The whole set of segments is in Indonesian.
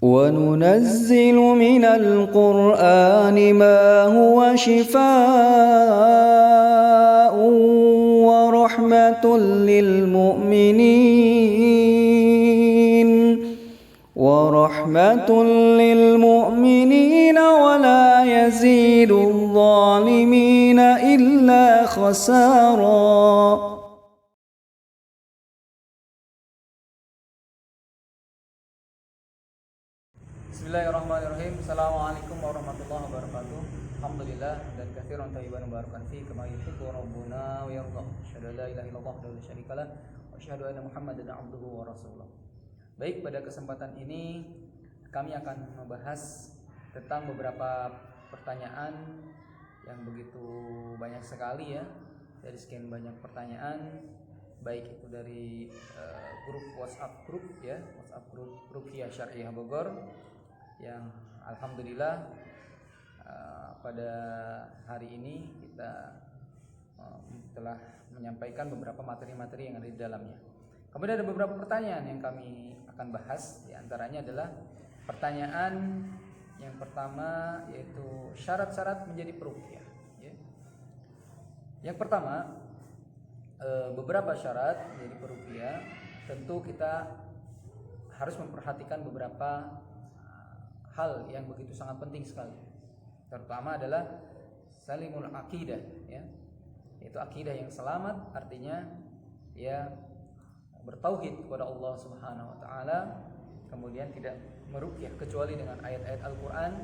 وننزل من القرآن ما هو شفاء ورحمة للمؤمنين ولا يزيد الظالمين إلا خسارا. Bismillahirrahmanirrahim. Assalamualaikum warahmatullahi wabarakatuh. Alhamdulillah dan katsiran thayyiban mubarakan fi kama yuhibbu rabbuna wa yarda. Asyhadu an la ilaha illallah wa la syarikalah wa asyhadu anna Muhammadan abduhu wa rasuluh. Baik, pada kesempatan ini kami akan membahas tentang beberapa pertanyaan yang begitu banyak sekali ya. Dari sekian banyak pertanyaan, baik itu dari grup WhatsApp grup ya, WhatsApp grup Ruqyah Syariah Bogor, yang alhamdulillah pada hari ini kita telah menyampaikan beberapa materi-materi yang ada di dalamnya. Kemudian ada beberapa pertanyaan yang kami akan bahas. Di antaranya adalah pertanyaan yang pertama, yaitu syarat-syarat menjadi peruqyah ya. Yang pertama, beberapa syarat menjadi peruqyah, tentu kita harus memperhatikan beberapa hal yang begitu sangat penting sekali. Terutama adalah salimul aqidah ya. Yaitu akidah yang selamat, artinya ya bertauhid kepada Allah Subhanahu wa taala, kemudian tidak meruqyah kecuali dengan ayat-ayat Al-Qur'an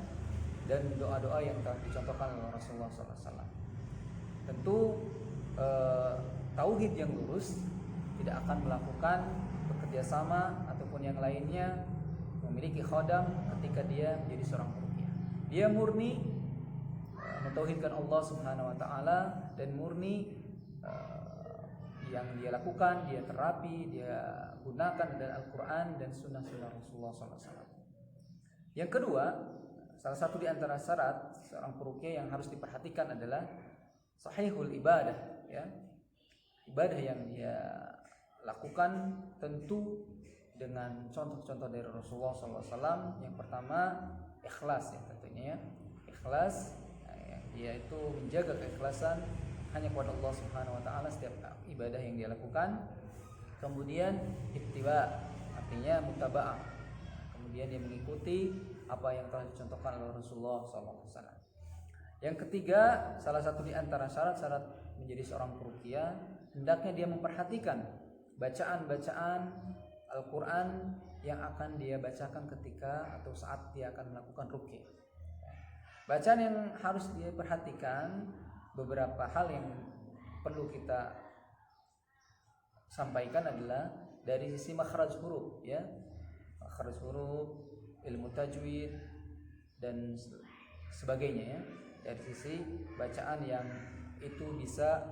dan doa-doa yang telah dicontohkan oleh Rasulullah sallallahu alaihi wasallam. Tentu tauhid yang lurus tidak akan melakukan bekerja sama ataupun yang lainnya memiliki khodam ketika dia menjadi seorang peruqyah. Dia murni mentauhidkan Allah Subhanahu wa taala dan murni yang dia lakukan, dia terapi, dia gunakan dari Al-Qur'an dan sunnah-sunnah Rasulullah SAW. Yang kedua, salah satu di antara syarat seorang peruqyah yang harus diperhatikan adalah sahihul ibadah ya. Ibadah yang dia lakukan tentu dengan contoh-contoh dari Rasulullah SAW. Yang pertama, ikhlas ya tentunya ya. Ikhlas, yaitu menjaga keikhlasan hanya kepada Allah Subhanahu wa taala setiap ibadah yang dia lakukan. Kemudian ittiba, artinya mutaba'ah. Kemudian dia mengikuti apa yang telah dicontohkan oleh Rasulullah SAW. Yang ketiga, salah satu di antara syarat-syarat menjadi seorang peruqyah, hendaknya dia memperhatikan bacaan-bacaan Al-Quran yang akan dia bacakan ketika atau saat dia akan melakukan ruqyah. Bacaan yang harus dia perhatikan, beberapa hal yang perlu kita sampaikan adalah dari sisi makhraj huruf ya. Makhraj huruf, ilmu tajwid dan sebagainya ya. Dari sisi bacaan yang itu bisa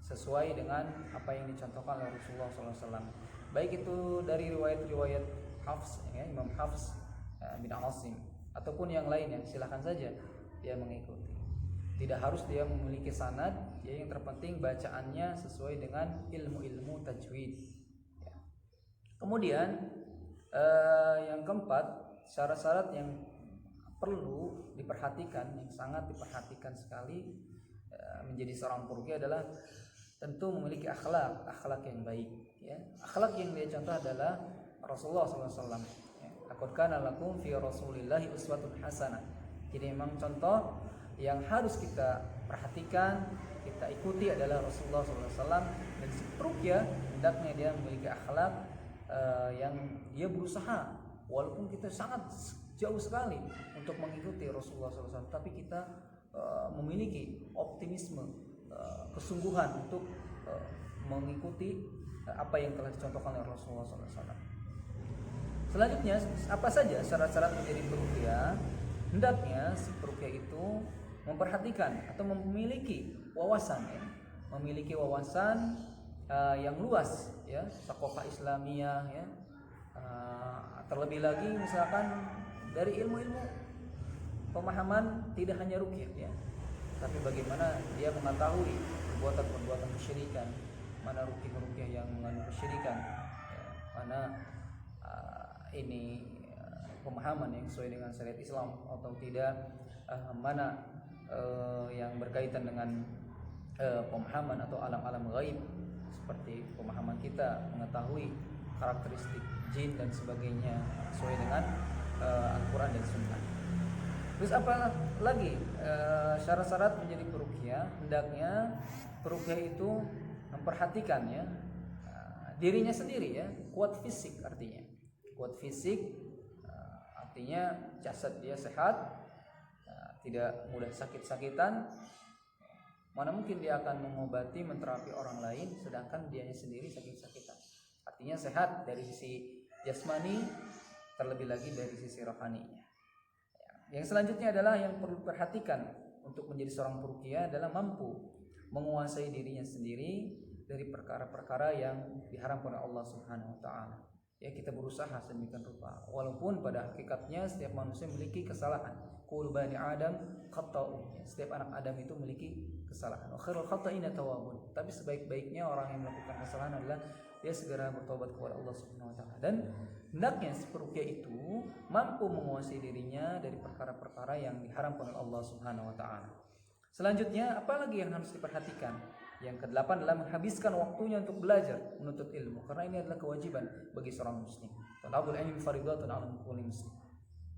sesuai dengan apa yang dicontohkan oleh Rasulullah SAW. Baik itu dari riwayat-riwayat Hafs ya, Imam Hafs bin Asim ataupun yang lain, yang silakan saja dia mengikuti. Tidak harus dia memiliki sanad, ya, yang terpenting bacaannya sesuai dengan ilmu-ilmu tajwid ya. Kemudian yang keempat, syarat-syarat yang perlu diperhatikan, yang sangat diperhatikan sekali menjadi seorang peruqyah adalah tentu memiliki akhlak yang baik ya. Akhlak yang dia contoh adalah Rasulullah SAW ya. Laqad kana lakum fi Rasulillahi uswatun hasanah. Jadi memang contoh yang harus kita perhatikan, kita ikuti adalah Rasulullah SAW. Dan si peruqyah hendaknya dia memiliki akhlak yang dia berusaha, walaupun kita sangat jauh sekali untuk mengikuti Rasulullah SAW, tapi kita memiliki optimisme, kesungguhan untuk mengikuti apa yang telah dicontohkan oleh Rasulullah SAW. Selanjutnya, apa saja syarat-syarat menjadi peruqyah? Hendaknya si peruqyah itu memperhatikan atau memiliki wawasan ya, memiliki wawasan yang luas ya, thaqafah Islamiyah ya, terlebih lagi misalkan dari ilmu-ilmu pemahaman tidak hanya ruqyah ya, tapi bagaimana dia mengetahui perbuatan-perbuatan kesyirikan, mana ruqyah yang mengandung kesyirikan ya, mana ini pemahaman yang sesuai dengan syariat Islam atau tidak, mana yang berkaitan dengan pemahaman atau alam-alam gaib seperti pemahaman kita mengetahui karakteristik jin dan sebagainya sesuai dengan Al-Quran dan Sunnah. Terus apa lagi syarat-syarat menjadi peruqyah? Hendaknya peruqyah itu memperhatikan ya dirinya sendiri ya, kuat fisik artinya. Kuat fisik artinya jasad dia sehat, tidak mudah sakit-sakitan. Mana mungkin dia akan mengobati, menterapi orang lain sedangkan dianya sendiri sakit-sakitan. Artinya sehat dari sisi jasmani, terlebih lagi dari sisi rohaninya. Yang selanjutnya adalah yang perlu diperhatikan untuk menjadi seorang peruqyah adalah mampu menguasai dirinya sendiri dari perkara-perkara yang diharamkan oleh Allah Subhanahu wa taala. Ya, kita berusaha sedemikian rupa walaupun pada hakikatnya setiap manusia memiliki kesalahan. Kullu bani Adam khata'un. Setiap anak Adam itu memiliki kesalahan. Wa khairul khata'ina tawwabun. Tapi sebaik-baiknya orang yang melakukan kesalahan adalah dia segera bertobat kepada Allah Subhanahu wa taala. Dan hendaknya si peruqyah itu mampu menguasai dirinya dari perkara-perkara yang diharamkan oleh Allah Subhanahu wa taala. Selanjutnya, apa lagi yang harus diperhatikan? Yang kedelapan adalah menghabiskan waktunya untuk belajar, menuntut ilmu, karena ini adalah kewajiban bagi seorang muslim. Talabul ilmi fardhatun 'ala kulli muslim.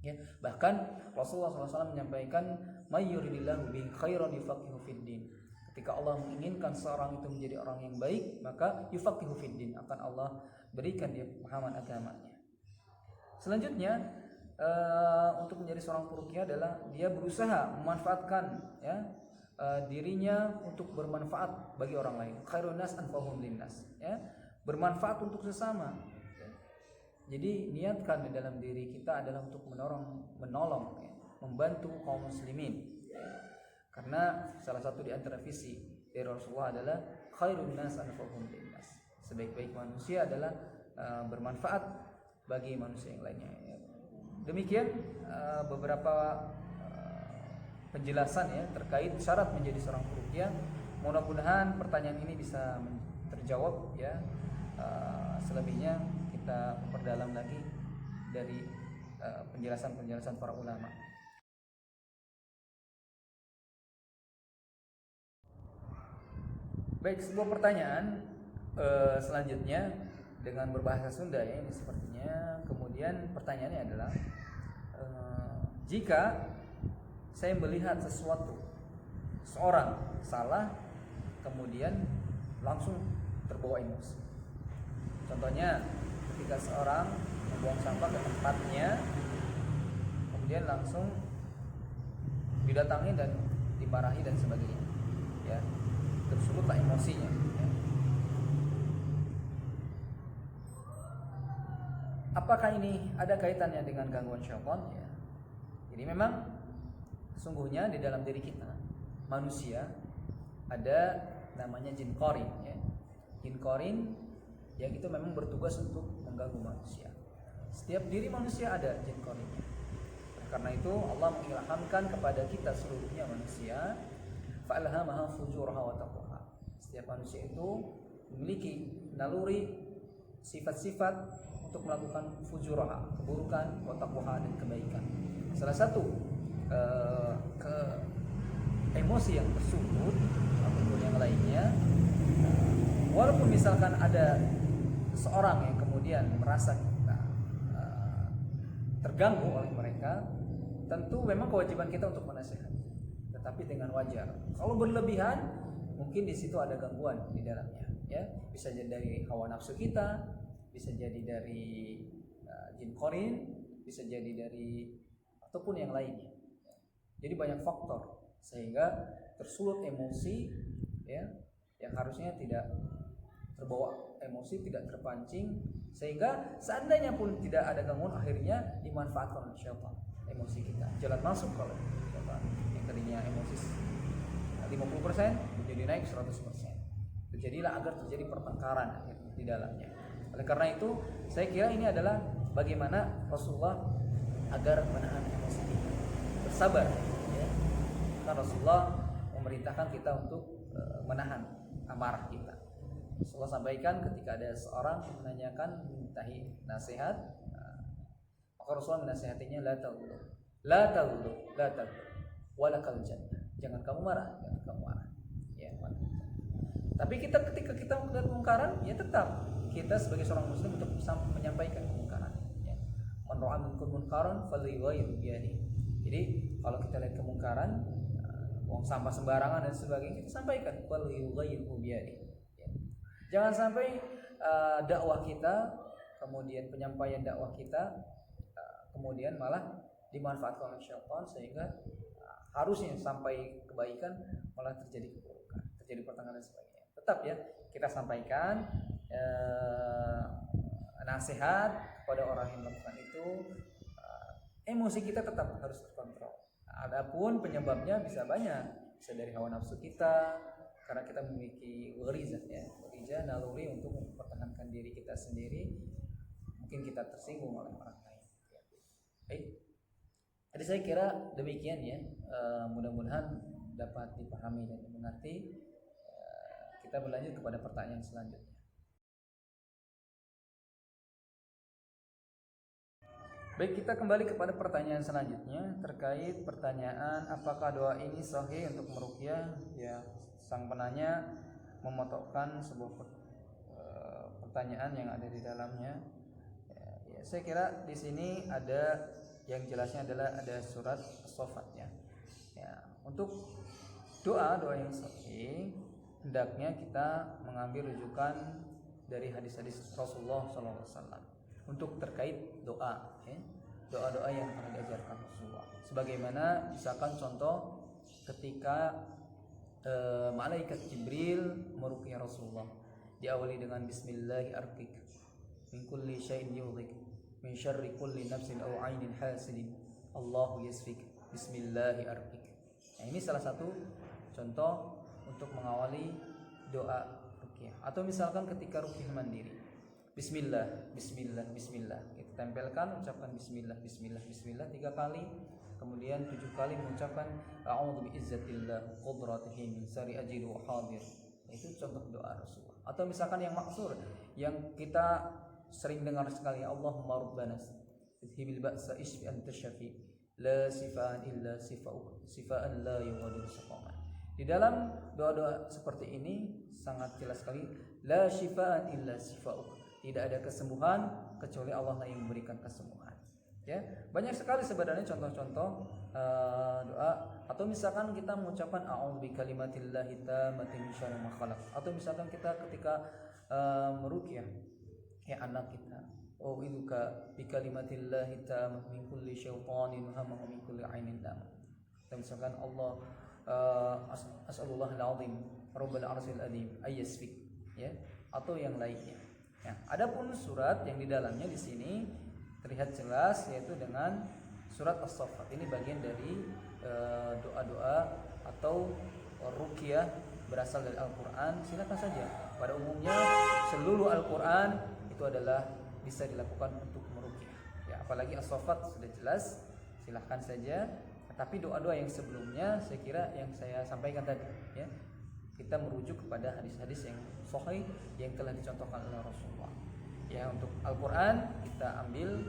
Ya, bahkan Rasulullah SAW menyampaikan, "May yuridillahu bihi khairan yufaqihu fid din." Ketika Allah menginginkan seorang itu menjadi orang yang baik, maka yufaqihu fid din, akan Allah berikan dia pemahaman agamanya. Selanjutnya, untuk menjadi seorang peruqyah adalah dia berusaha memanfaatkan ya dirinya untuk bermanfaat bagi orang lain. Khairun nas anfa'uhum linnas, ya. Bermanfaat untuk sesama. Ya. Jadi niatkan di dalam diri kita adalah untuk menolong ya, membantu kaum muslimin. Ya. Karena salah satu di antara visi dari Rasulullah adalah khairun nas anfa'uhum linnas. Sebaik-baik manusia adalah bermanfaat bagi manusia yang lainnya. Ya. Demikian beberapa penjelasan ya terkait syarat menjadi seorang peruqyah. Mudah-mudahan pertanyaan ini bisa terjawab ya. Selebihnya kita perdalam lagi dari penjelasan-penjelasan para ulama. Baik, sebuah pertanyaan selanjutnya dengan berbahasa Sunda ya ini sepertinya. Kemudian pertanyaannya adalah jika saya melihat sesuatu, seorang salah, kemudian langsung terbawa emosi. Contohnya, ketika seorang membuang sampah ke tempatnya, kemudian langsung didatangi dan dimarahi dan sebagainya, ya, tersurutlah emosinya. Ya. Apakah ini ada kaitannya dengan gangguan syaitan? Ya. Jadi memang sungguhnya di dalam diri kita manusia ada namanya jin qarin ya. Jin qarin yang itu memang bertugas untuk mengganggu manusia. Setiap diri manusia ada jin qarinnya. Karena itu Allah mengilhamkan kepada kita seluruhnya manusia, fa'alhamaha fujuraha wa taqwaha. Setiap manusia itu memiliki naluri sifat-sifat untuk melakukan fujuraha, keburukan, wa taqwaha, dan kebaikan. Salah satu emosi yang tersebut ataupun yang lainnya, walaupun misalkan ada seorang yang kemudian merasa kita terganggu oleh mereka, tentu memang kewajiban kita untuk menasihati, tetapi dengan wajar. Kalau berlebihan, mungkin di situ ada gangguan di dalamnya, ya. Bisa jadi dari hawa nafsu kita, bisa jadi dari jin qarin, bisa jadi dari ataupun yang lainnya. Jadi banyak faktor sehingga tersulut emosi ya, yang harusnya tidak terbawa emosi, tidak terpancing, sehingga seandainya pun tidak ada gangguan akhirnya dimanfaatkan oleh syaitan emosi kita. Jalan masuk kalau syaitan yang tadinya emosi 50% menjadi naik 100%. Terjadilah agar terjadi pertengkaran di dalamnya. Oleh karena itu, saya kira ini adalah bagaimana Rasulullah agar menahan emosi kita. Bersabar ya. Karena Rasulullah memerintahkan kita untuk menahan amarah kita. Rasulullah sampaikan ketika ada seorang menanyakan mintahi nasihat, maka Maka Rasulullah menasihatinya, la taghlu, la taghlu, la taghlu, walakal jannah. Jangan kamu marah, jangan kamu marah. Ya, tapi ketika kita melihat kemungkaran, ya tetap kita sebagai seorang muslim untuk menyampaikan kemungkaran. Ya. Man ra'a minkum munkaran falyughayyirhu biyadihi. Jadi kalau kita lihat kemungkaran, buang sampah sembarangan dan sebagainya, kita sampaikan falyughayyirhu biyadihi. Ya. Jangan sampai dakwah kita, kemudian penyampaian dakwah kita, kemudian malah dimanfaatkan oleh syaitan sehingga harusnya sampai kebaikan malah terjadi keburukan, terjadi pertengahan dan sebagainya. Tetap ya kita sampaikan nasihat kepada orang yang melakukan itu. Emosi kita tetap harus terkontrol. Adapun penyebabnya bisa banyak, bisa dari hawa nafsu kita, karena kita memiliki gharizah ya, gharizah naluri untuk mempertahankan diri kita sendiri. Mungkin kita tersinggung oleh orang lain. Baik. Jadi saya kira demikian ya. Mudah-mudahan dapat dipahami dan dimengerti. Kita berlanjut kepada pertanyaan selanjutnya. Baik, kita kembali kepada pertanyaan selanjutnya terkait pertanyaan apakah doa ini sahih untuk meruqyah. Ya, sang penanya memotokkan sebuah pertanyaan yang ada di dalamnya. Ya, saya kira di sini ada yang jelasnya adalah ada surat as-saffat ya. Ya, untuk doa yang sahih hendaknya kita mengambil rujukan dari hadis-hadis Rasulullah SAW untuk terkait doa ya. Doa-doa yang pernah diajarkan Rasulullah. Sebagaimana misalkan contoh ketika malaikat Jibril meruqyah Rasulullah, diawali dengan bismillahi arqik min kulli syai'in yudhik min syarri kulli nafsin aw 'ainin hasidin Allahu yasfik bismillahi arqik. Nah, ini salah satu contoh untuk mengawali doa ruqyah. Atau misalkan ketika ruqyah mandiri, bismillah, bismillah, bismillah. Kita tempelkan, ucapkan bismillah, bismillah, bismillah 3 kali. Kemudian 7 kali mengucapkan a'udzu biizzatillah qudratihi min syarri ajil wa hadir. Itu contoh doa Rasulullah. Atau misalkan yang maksur, yang kita sering dengar sekali, Allahumma rabbana idhibil ba'sa ishfi anta syafi la sifaan illa sifa'uk sifaan la yughadiru saqaman. Di dalam doa-doa seperti ini sangat jelas sekali, la syifaan illa sifa'uk. Tidak ada kesembuhan kecuali Allah yang memberikan kesembuhan. Ya, banyak sekali sebenarnya contoh-contoh doa. Atau misalkan kita mengucapkan a'udzu bikalimatillahi tammati min syarri ma khalaq. Atau misalkan kita ketika meruqyah ya anak kita, a'udzuka bikalimatillahi tammati min kulli syaitanin hamma wa min kulli ainin lam. Atau misalkan Allah as'alullah al-azim rabbul arsyil azim ayyasfik ya, atau yang lainnya. Ya, adapun surat yang di dalamnya di sini terlihat jelas yaitu dengan surat as-saffat. Ini bagian dari doa-doa atau ruqyah berasal dari Al-Qur'an. Silakan saja. Pada umumnya seluruh Al-Qur'an itu adalah bisa dilakukan untuk meruqyah. Ya, apalagi as-saffat sudah jelas, silakan saja. Tapi doa-doa yang sebelumnya saya kira yang saya sampaikan tadi ya, kita merujuk kepada hadis-hadis yang sahih yang telah dicontohkan oleh Rasulullah. Ya, untuk Al-Qur'an kita ambil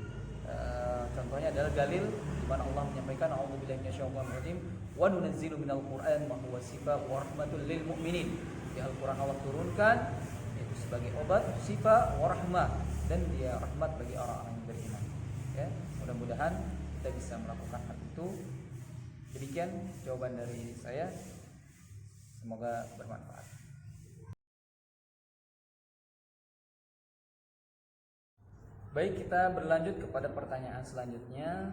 contohnya adalah dalil di mana Allah menyampaikan a'udzubillahi minasyaitonir rajim wa nunazzilu minal qur'an ma huwa shifaa'un wa rahmatul lil mu'minin. Di Al-Qur'an Allah turunkan yaitu sebagai obat, shifa wa rahmah, dan dia rahmat bagi orang-orang yang beriman. Ya, mudah-mudahan kita bisa melakukan hal itu. Demikian jawaban dari saya. Semoga bermanfaat. Baik, kita berlanjut kepada pertanyaan selanjutnya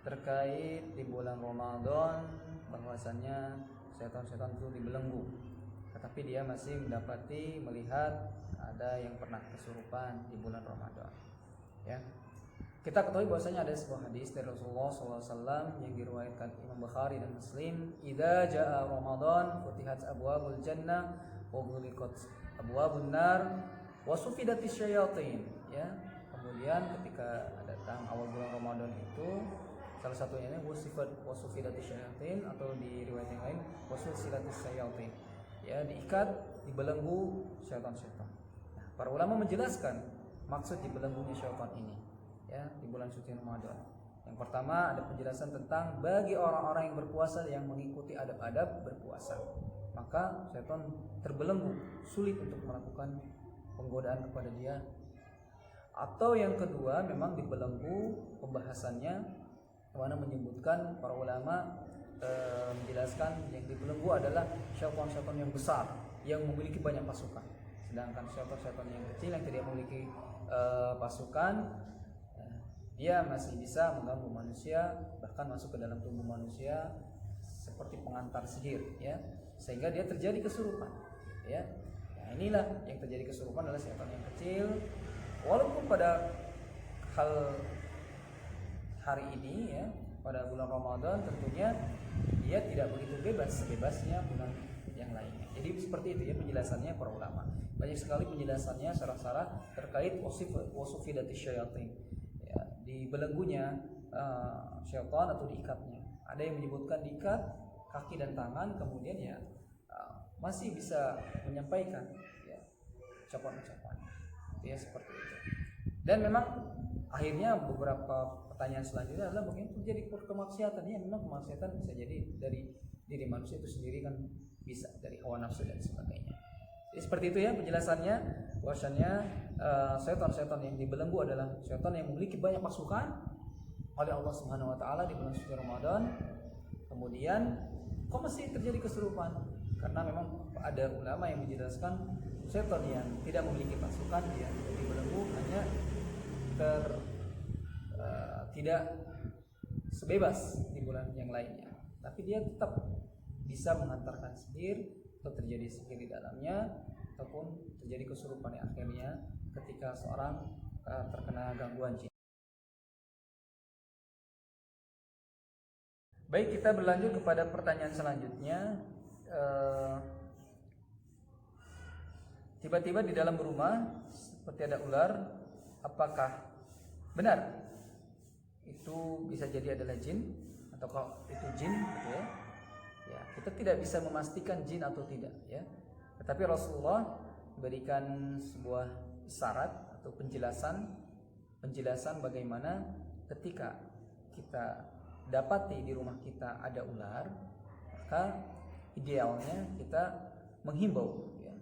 terkait di bulan Ramadan, bahwasannya setan-setan itu dibelenggu, tetapi dia masih mendapati melihat ada yang pernah kesurupan di bulan Ramadan. Ya, kita ketahui bahwasanya ada sebuah hadis dari Rasulullah SAW yang diriwayatkan Imam Bukhari dan Muslim, "Idza jaa Ramadan futihat abwabul jannah wa ghuliqat abwabun nar wa sufidatis syayatin." Ya, kemudian ketika datang awal bulan Ramadan itu salah satunya ini wasufidatis syayatin, atau di riwayat yang lain wasufidatis syayatin. Ya, diikat, dibelenggu syaitan-syaitan. Nah, para ulama menjelaskan maksud dibelenggunya syaitan ini. ya di bulan suci Ramadan. Yang pertama ada penjelasan tentang bagi orang-orang yang berpuasa yang mengikuti adab-adab berpuasa, maka setan terbelenggu, sulit untuk melakukan penggodaan kepada dia. Atau yang kedua memang dibelenggu pembahasannya, mana menyebutkan para ulama menjelaskan yang dibelenggu adalah syaitan-syaitan yang besar yang memiliki banyak pasukan, sedangkan syaitan-syaitan yang kecil yang tidak memiliki pasukan, dia masih bisa mengganggu manusia, bahkan masuk ke dalam tubuh manusia seperti pengantar sihir, ya, sehingga dia terjadi kesurupan, ya. Nah, inilah yang terjadi kesurupan adalah syaitan yang kecil. Walaupun pada hari ini, ya, pada bulan Ramadan tentunya dia tidak begitu bebas sebebasnya bulan yang lainnya. Jadi seperti itu ya penjelasannya para ulama. Banyak sekali penjelasannya syarah-syarah terkait wasufidati syayatin. Ya, di belenggunya syaitan atau diikatnya. Ada yang menyebutkan diikat kaki dan tangan, kemudian ya masih bisa menyampaikan ya ucapan-ucapan. Ya seperti itu. Dan memang akhirnya beberapa pertanyaan selanjutnya adalah bagaimana terjadi kemaksiatan. Ya memang kemaksiatan bisa jadi dari diri manusia itu sendiri, kan bisa dari hawa nafsu dan sebagainya. Jadi seperti itu ya penjelasannya, bahwasanya setan-setan yang dibelenggu adalah setan yang memiliki banyak pasukan oleh Allah Subhanahu wa taala di bulan suci Ramadan. Kemudian kok masih terjadi kesurupan? Karena memang ada ulama yang menjelaskan setan yang tidak memiliki pasukan dia dibelenggu hanya tidak sebebas di bulan yang lainnya, tapi dia tetap bisa mengantarkan sihir atau terjadi sihir di dalamnya, ataupun terjadi kesurupan yang akhirnya ketika seorang terkena gangguan jin. Baik, kita berlanjut kepada pertanyaan selanjutnya. Tiba-tiba di dalam rumah seperti ada ular, apakah benar itu bisa jadi adalah jin atau kalau itu jin gitu ya? Ya, kita tidak bisa memastikan jin atau tidak ya. Tetapi Rasulullah berikan sebuah isyarat atau penjelasan bagaimana ketika kita dapati di rumah kita ada ular, maka idealnya kita menghimbau ya,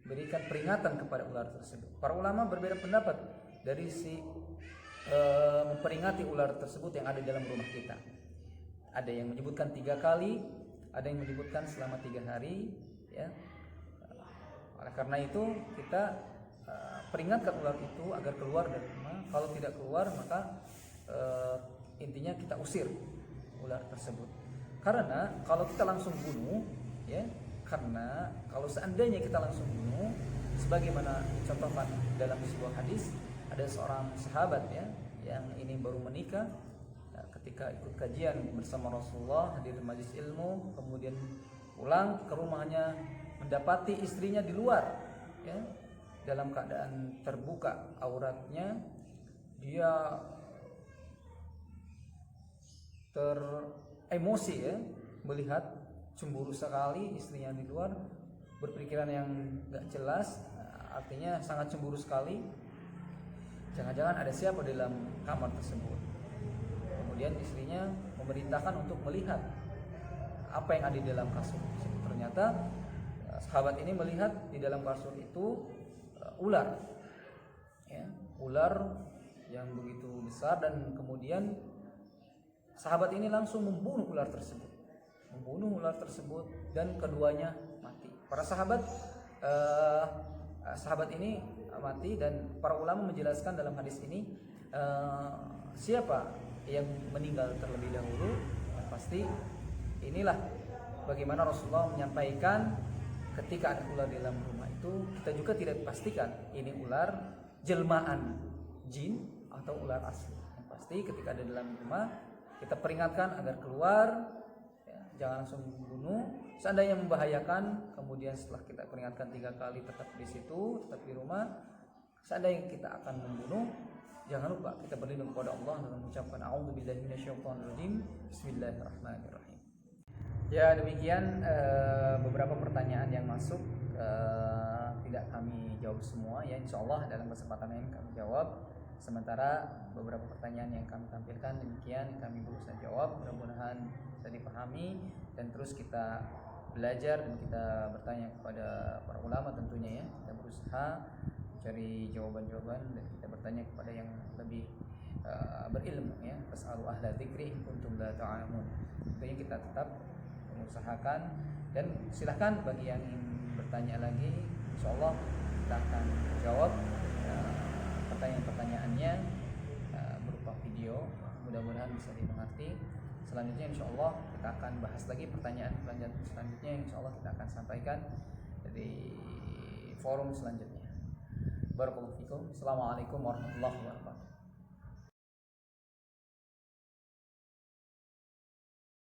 berikan peringatan kepada ular tersebut. Para ulama berbeda pendapat dari si memperingati ular tersebut yang ada dalam rumah kita. Ada yang menyebutkan 3 kali, ada yang menyebutkan selama 3 hari ya. Oleh karena itu kita peringatkan ular itu agar keluar dari rumah. Kalau tidak keluar maka intinya kita usir ular tersebut. Karena kalau kita langsung bunuh ya, karena kalau seandainya kita langsung bunuh, sebagaimana dicontohkan dalam sebuah hadis, ada seorang sahabat ya yang ini baru menikah, ketika ikut kajian bersama Rasulullah, hadir majelis ilmu, kemudian pulang ke rumahnya mendapati istrinya di luar ya, dalam keadaan terbuka auratnya. Dia teremosi ya, melihat cemburu sekali istrinya di luar, berpikiran yang gak jelas, artinya sangat cemburu sekali. Jangan-jangan ada siapa di dalam kamar tersebut. Kemudian istrinya memerintahkan untuk melihat apa yang ada di dalam kasur tersebut. Ternyata sahabat ini melihat di dalam kasur itu ular ya, ular yang begitu besar, dan kemudian sahabat ini langsung membunuh ular tersebut dan keduanya mati. Para sahabat ini mati, dan para ulama menjelaskan dalam hadis ini siapa yang meninggal terlebih dahulu. Yang pasti inilah bagaimana Rasulullah menyampaikan ketika ada ular di dalam rumah itu, kita juga tidak pastikan ini ular jelmaan jin atau ular asli. Yang pasti ketika ada dalam rumah kita peringatkan agar keluar ya, jangan langsung membunuh. Seandainya membahayakan, kemudian setelah kita peringatkan 3 kali tetap di situ, tetap di rumah. Seandainya kita akan membunuh, jangan lupa kita berlindung kepada Allah dengan mengucapkan a'udzubillahi minasyaitonirrajim, bismillahirrahmanirrahim. Ya, demikian beberapa pertanyaan yang masuk, tidak kami jawab semua ya, insyaallah dalam kesempatan ini kami jawab. Sementara beberapa pertanyaan yang kami tampilkan demikian yang kami berusaha jawab, mudah-mudahan bisa dipahami dan terus kita belajar dan kita bertanya kepada para ulama tentunya ya. Kita berusaha mencari jawaban-jawaban dan kita bertanya kepada yang lebih berilmu ya. Fas'alu ahla dzikri in kuntum la ta'lamun. Tentunya kita tetap mengusahakan dan silahkan bagi yang ingin bertanya lagi, insyaallah kita akan jawab pertanyaan-pertanyaannya berupa video, mudah-mudahan bisa dimengerti. Selanjutnya insyaallah kita akan bahas lagi pertanyaan selanjutnya, insyaallah kita akan sampaikan di forum selanjutnya. Barakallahu fikum. Assalamualaikum warahmatullahi wabarakatuh.